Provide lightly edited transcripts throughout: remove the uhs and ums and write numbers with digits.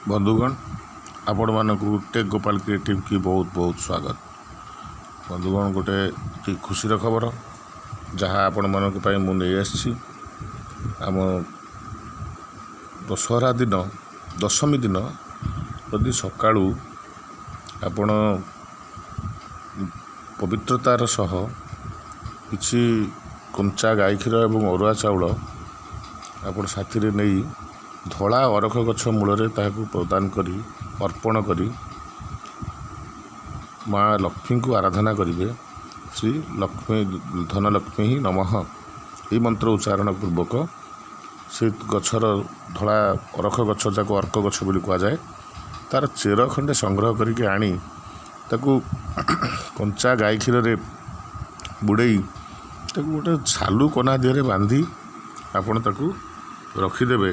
बंधुगण आपण मानक टेक गोपाल क्रिएटिव की बहुत बहुत स्वागत। बंधुगण गोटे खुशीर खबर जहाँ आपण मानक मु नहीं आसी आम दशहरा दिन दशमी दिन यदि सकाळू आपण पवित्रतार सह किछि कंचा गाई क्षीर एवं अरुआ चाउल आपण साथी रे नहीं धला अरख गछ मूल प्रदान करी अर्पण करी माँ लक्ष्मी को आराधना करेंगे। श्री लक्ष्मी धनलक्ष्मी ही नमः ये मंत्र उच्चारण पूर्वक से गछर धला अरख गछ जाको अर्क गछ बोली कहुए तार चेर खंडे संग्रह करके आनी ताकू कंचा गाई क्षीर रे बुड़े गोटे सालू कना देहरे बांधी आपण ताकू रखिदेवे।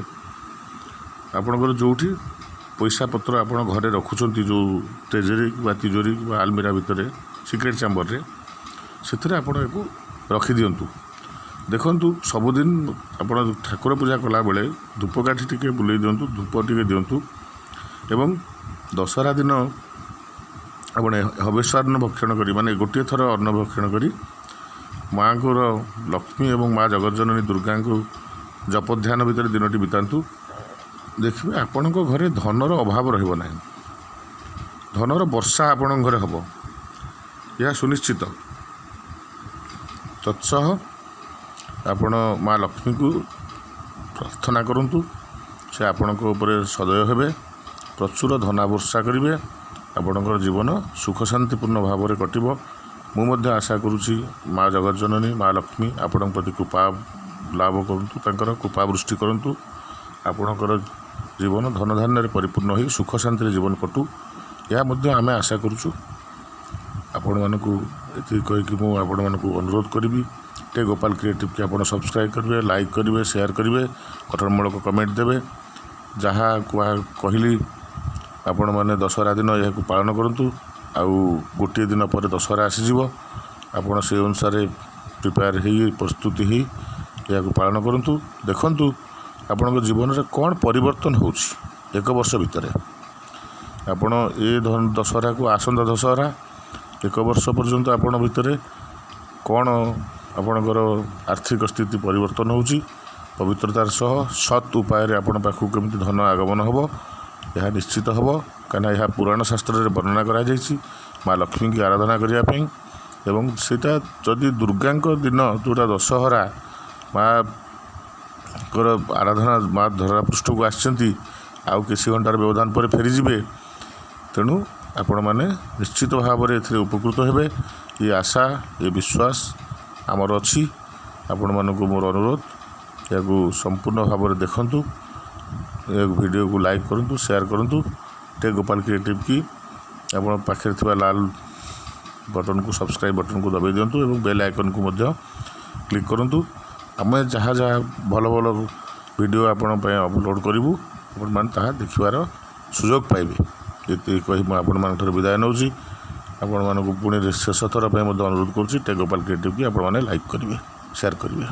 आपणकर जोठी पैसा पत्र आपण घरे रखुंट जो ट्रेजरी कि तिजोरी कि आलमीरा भितर सिक्रेट चैम्बर रे से आपण रखी दिंतु। देखंतु सबुदिन आपण ठाकुर पूजा कला बेले धूपकाठी टिके बुले दिंतु, धूप टिके दिंतु एवं दशहरा दिन आपण हवेश्वर भक्षण करी माने गोटे थर अन्न भक्षण करी माँ को लक्ष्मी एवं माँ जगज्जननी दुर्गा को जप ध्यान भितर दिनटी बितांतु। देखिए आपण घरे धनर अभाव रहिबो नाही, धनर वर्षा आपण घरे हबो यह सुनिश्चित। तत्सह आपण माँ लक्ष्मी को प्रार्थना करंतु से आपण ऊपर सदय हेबे, प्रचुर धना वर्षा करिवे, आपणकर जीवन सुख शांतिपूर्ण भाव में कटिबो। मु मध्य आशा करुछि माँ जगज्जननी माँ लक्ष्मी आपण प्रति कृपा लाभ करंतु, तांकर कृपा वृष्टि करंतु, आपणकर जीवन धन धान्य परिपूर्ण हो सुख शांति जीवन कटू या मध्य आमे आशा करुचु। आपण मानकु एति कहिकि मु आपण मानकु अनुरोध करिवि टे गोपाल क्रिएटिव के आपण सब्सक्राइब करिवे, लाइक करिवे, शेयर करिवे, गठनमूलक कमेंट देवे। जहाँ कहली आपण माने दशहरा दिन यह पालन करंतु आउ गोटे दिन पर दशहरा आसीजिवो आपण से अनुसार प्रिपेयर हो प्रस्तुति ही यह पालन करंतु। देखंतु आपण जीवन में कौन परिवर्तन होची एक वर्ष भितर आपण ए दशहरा को आसंदा दशहरा एक वर्ष पर्यंत आपण भितर कौन आपणकर आर्थिक स्थिति परिवर्तन होची, पवित्रतार सह सत् उपाय आपण पाखु केमती धन आगमन होबो यह निश्चित होबो। कना यह पुराण शास्त्र रे वर्णना करा जायछि माँ लक्ष्मी की आराधना करिया पई एवं सेटा जदि दुर्गा दिन जोटा दशहरा माँ आराधना माँ धरा पृष्ठ को आसचंती आउ किसी घंटार व्यवधान पर फेरीजे, तेणु आपण मैंने निश्चित भाव में ए उपकृत हेबे ये आशा ये विश्वास आमर अच्छी। आपण मानक मोर अनुरोध या संपूर्ण भाव में देखंतु, वीडियो को लाइक करंतु, शेयर करंतु। टे गोपाल क्रिएटिव की आपण पाखे थिबा लाल बटन को सब्सक्राइब बटन को दबाई दिंतु और बेल आइकन को मध्य क्लिक करंतु। आमे जहाँ जहाँ भल भल वीडियो आपण अपलोड करूँ आपण मैंने ताहा देखिबार सुजोग पाइबे। ये कही मुझे आपण मान विदाय नौची। आपण मानक पुणी शेष थर अनुरोध करुँची टे गोपाल क्रिएटिव की आपण मैंने लाइक करेंगे, शेयर करेंगे।